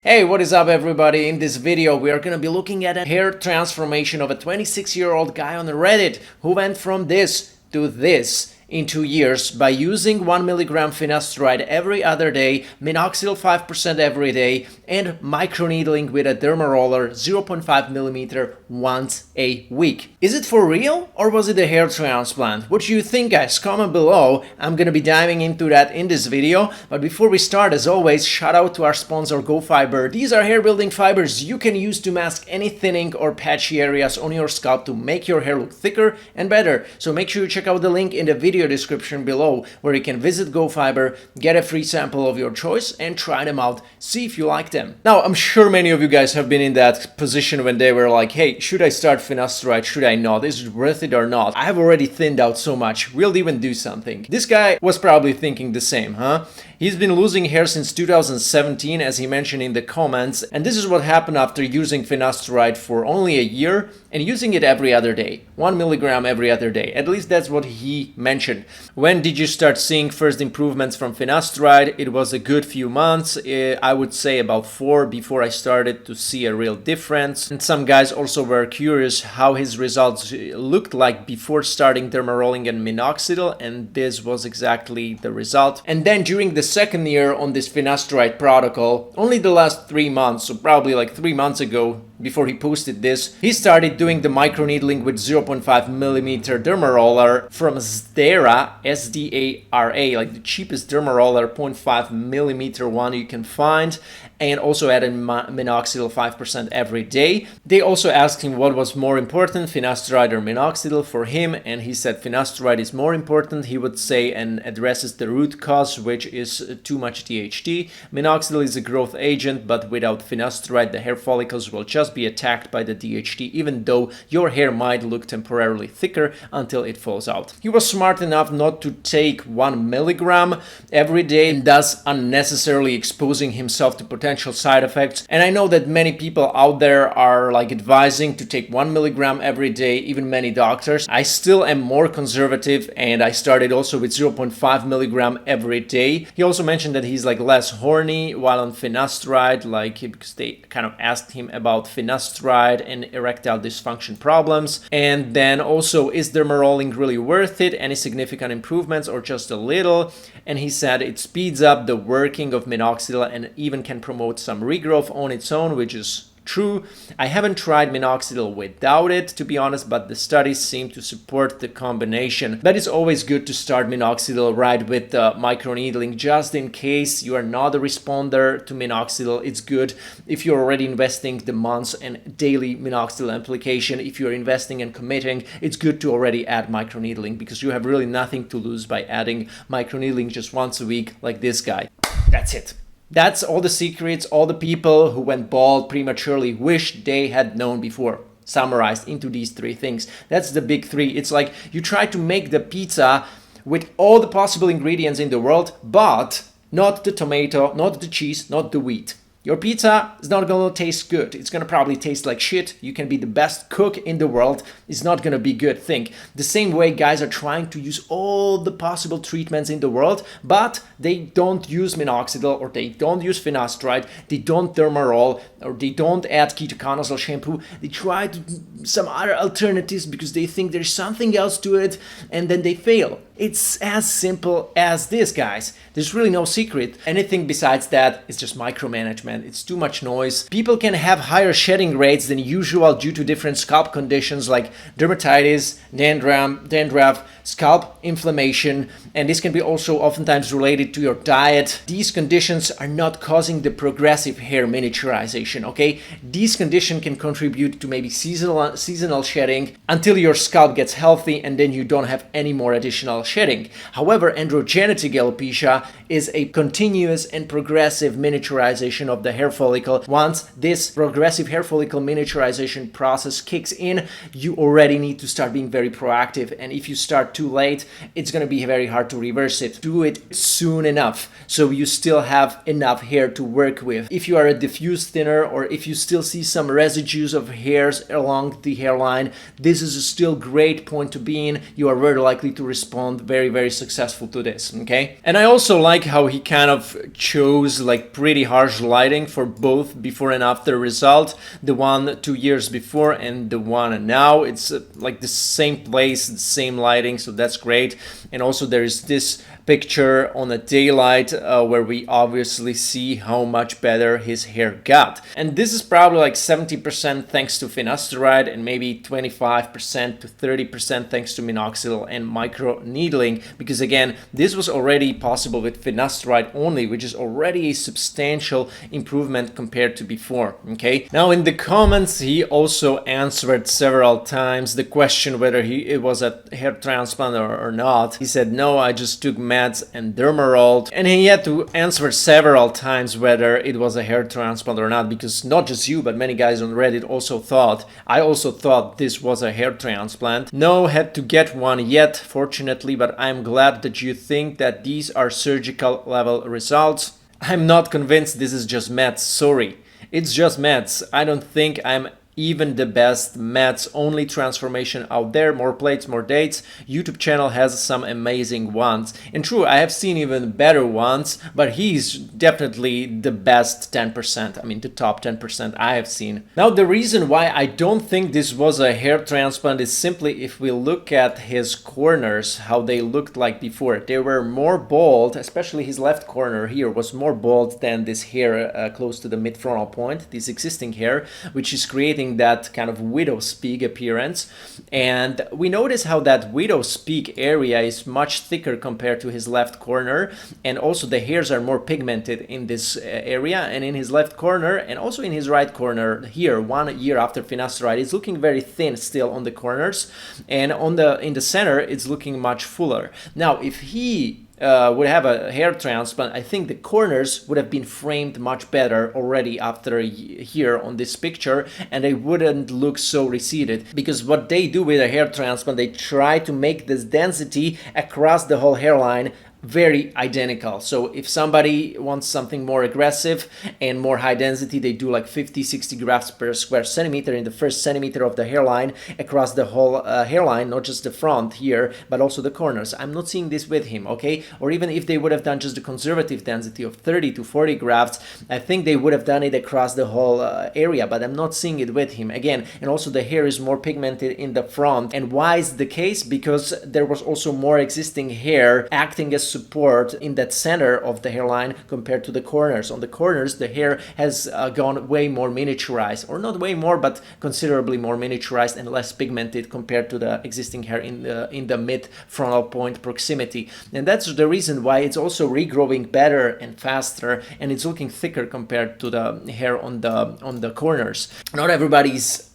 Hey, what is up everybody? In this video we are gonna be looking at a hair transformation of a 26-year-old guy on Reddit who went from this to this in 2 years by using 1 milligram finasteride every other day, minoxidil 5% every day, and microneedling with a derma roller 0.5 millimeter once a week. Is it for real or was it a hair transplant? What do you think, guys? Comment below. I'm gonna be diving into that in this video, but before we start, as always, shout out to our sponsor GoFiber. These are hair building fibers you can use to mask any thinning or patchy areas on your scalp to make your hair look thicker and better. So make sure you check out the link in the video description below where you can visit GoFiber, get a free sample of your choice and try them out, see if you like them. Now, I'm sure many of you guys have been in that position when they were like, hey, should I start finasteride, should I not, is it worth it or not? I have already thinned out so much, will it even do something? This guy was probably thinking the same, huh? He's been losing hair since 2017, as he mentioned in the comments, and this is what happened after using finasteride for only a year and using it every other day. 1 milligram every other day. At least that's what he mentioned. When did you start seeing first improvements from finasteride? It was a good few months. I would say about 4 before I started to see a real difference. And some guys also were curious how his results looked like before starting derma rolling and minoxidil, and this was exactly the result. And then during the second year on this finasteride protocol, only the last 3 months, so probably like 3 months ago, before he posted this, he started doing the microneedling with 0.5 millimeter derma roller from Sdara, S-D-A-R-A, like the cheapest derma roller, 0.5 millimeter one you can find, and also added minoxidil 5% every day. They also asked him what was more important, finasteride or minoxidil for him, and he said finasteride is more important, he would say, and addresses the root cause, which is too much DHT. Minoxidil is a growth agent, but without finasteride, the hair follicles will just be attacked by the DHT, even though your hair might look temporarily thicker until it falls out. He was smart enough not to take 1 milligram every day, and thus unnecessarily exposing himself to potential side effects. And I know that many people out there are like advising to take 1 milligram every day, even many doctors. I still am more conservative, and I started also with 0.5 milligram every day. He also mentioned that he's like less horny while on finasteride, like because they kind of asked him about finasteride and erectile dysfunction problems. And then also, is derma rolling really worth it? Any significant improvements or just a little? And he said it speeds up the working of minoxidil and even can promote some regrowth on its own, which is true. I haven't tried minoxidil without it, to be honest, but the studies seem to support the combination. But it's always good to start minoxidil right with the microneedling, just in case you are not a responder to minoxidil. It's good if you're already investing the months and daily minoxidil application. If you're investing and committing, it's good to already add microneedling because you have really nothing to lose by adding microneedling just once a week like this guy. That's it. That's all the secrets all the people who went bald prematurely wish they had known before, summarized into these 3 things. That's the big 3. It's like you try to make the pizza with all the possible ingredients in the world, but not the tomato, not the cheese, not the wheat. Your pizza is not going to taste good. It's going to probably taste like shit. You can be the best cook in the world. It's not going to be good. Think. The same way guys are trying to use all the possible treatments in the world, but they don't use minoxidil or they don't use finasteride. They don't derma roll or they don't add ketoconazole shampoo. They try to some other alternatives because they think there's something else to it and then they fail. It's as simple as this, guys. There's really no secret. Anything besides that is just micromanagement. It's too much noise. People can have higher shedding rates than usual due to different scalp conditions like dermatitis, dandruff, scalp inflammation, and this can be also oftentimes related to your diet. These conditions are not causing the progressive hair miniaturization, okay? These conditions can contribute to maybe seasonal shedding until your scalp gets healthy and then you don't have any more additional shedding. However, androgenetic alopecia is a continuous and progressive miniaturization of the hair follicle. Once this progressive hair follicle miniaturization process kicks in, you already need to start being very proactive, and if you start too late, it's going to be very hard to reverse it. Do it soon enough so you still have enough hair to work with. If you are a diffuse thinner or if you still see some residues of hairs along the hairline, this is a still great point to be in. You are very likely to respond found very, very successful to this, okay? And I also like how he kind of chose like pretty harsh lighting for both before and after result. The one 2 years before and the one now. It's like the same place, the same lighting, so that's great. And also there is this picture on a daylight where we obviously see how much better his hair got. And this is probably like 70% thanks to finasteride and maybe 25% to 30% thanks to minoxidil and microneedling, because again, this was already possible with finasteride only, which is already a substantial improvement compared to before, okay? Now in the comments, he also answered several times the question whether it was a hair transplant or not. He said, no, I just took meds and derma, and he had to answer several times whether it was a hair transplant or not, because not just you but many guys on Reddit also thought, I also thought this was a hair transplant. No, had to get one yet, fortunately, but I'm glad that you think that these are surgical level results. I'm not convinced this is just meds, sorry. It's just meds. I don't think I'm even the best meds only transformation out there. More plates, more dates. YouTube channel has some amazing ones, and true, I have seen even better ones, but he's definitely the best 10%. I mean the top 10% I have seen. Now the reason why I don't think this was a hair transplant is simply if we look at his corners, how they looked like before. They were more bald, especially his left corner here was more bald than this hair close to the mid-frontal point, this existing hair, which is creating that kind of widow's peak appearance. And we notice how that widow's peak area is much thicker compared to his left corner, and also the hairs are more pigmented in this area and in his left corner, and also in his right corner here 1 year after finasteride. It's looking very thin still on the corners, and in the center it's looking much fuller. Now if he would have a hair transplant, I think the corners would have been framed much better already after here on this picture, and they wouldn't look so receded, because what they do with a hair transplant, they try to make this density across the whole hairline very identical. So if somebody wants something more aggressive and more high density, they do like 50-60 grafts per square centimeter in the first centimeter of the hairline across the whole hairline, not just the front here but also the corners. I'm not seeing this with him, okay? Or even if they would have done just the conservative density of 30 to 40 grafts, I think they would have done it across the whole area, but I'm not seeing it with him again. And also the hair is more pigmented in the front. And why is the case? Because there was also more existing hair acting as support in that center of the hairline compared to the corners. On the corners, the hair has gone way more miniaturized, or not way more, but considerably more miniaturized and less pigmented compared to the existing hair in the mid frontal point proximity. And that's the reason why it's also regrowing better and faster, and it's looking thicker compared to the hair on the corners. Not everybody's,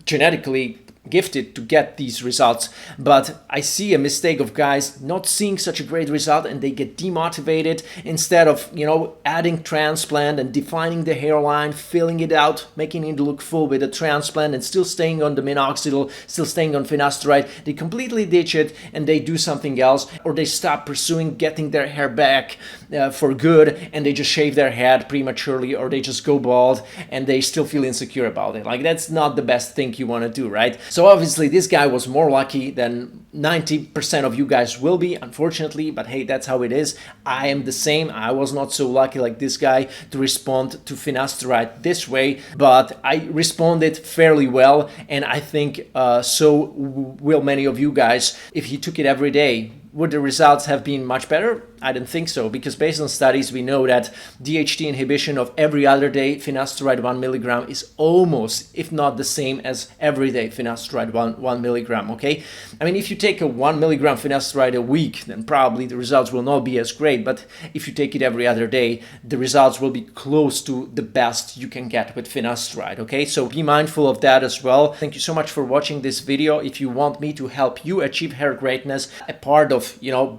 genetically gifted to get these results, but I see a mistake of guys not seeing such a great result and they get demotivated. Instead of adding transplant and defining the hairline, filling it out, making it look full with a transplant, and still staying on the minoxidil, still staying on finasteride, they completely ditch it and they do something else, or they stop pursuing getting their hair back for good, and they just shave their head prematurely, or they just go bald and they still feel insecure about it. Like, that's not the best thing you want to do, right? So obviously this guy was more lucky than 90% of you guys will be, unfortunately, but hey, that's how it is. I am the same. I was not so lucky like this guy to respond to finasteride this way, but I responded fairly well, and I think so will many of you guys. If you took it every day, would the results have been much better? I don't think so, because based on studies, we know that DHT inhibition of every other day finasteride 1 milligram is almost, if not the same as everyday finasteride 1 milligram, okay? I mean, if you take a 1 milligram finasteride a week, then probably the results will not be as great, but if you take it every other day, the results will be close to the best you can get with finasteride, okay? So be mindful of that as well. Thank you so much for watching this video. If you want me to help you achieve hair greatness, a part of,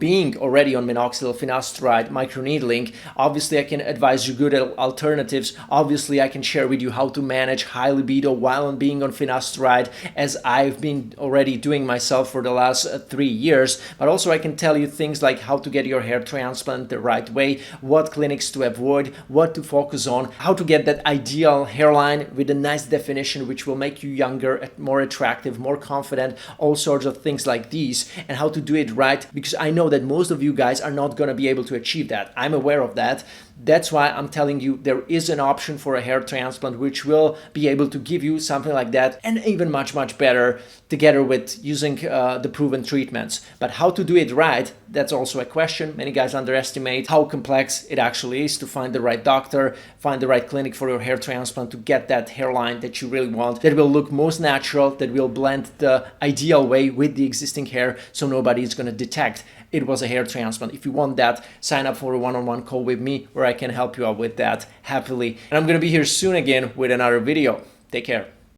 being already on minoxidil, finasteride, microneedling. Obviously, I can advise you good alternatives. Obviously, I can share with you how to manage high libido while being on finasteride, as I've been already doing myself for the last 3 years. But also I can tell you things like how to get your hair transplant the right way, what clinics to avoid, what to focus on, how to get that ideal hairline with a nice definition which will make you younger, more attractive, more confident, all sorts of things like these, and how to do it right, because I know that most of you guys are not going to be able to achieve that. I'm aware of that. That's why I'm telling you there is an option for a hair transplant which will be able to give you something like that, and even much better, together with using the proven treatments. But how to do it right, that's also a question. Many guys underestimate how complex it actually is to find the right doctor, find the right clinic for your hair transplant, to get that hairline that you really want, that will look most natural, that will blend the ideal way with the existing hair, so nobody is going to detect it was a hair transplant. If you want that, sign up for a one-on-one call with me where I can help you out with that happily. And I'm going to be here soon again with another video. Take care.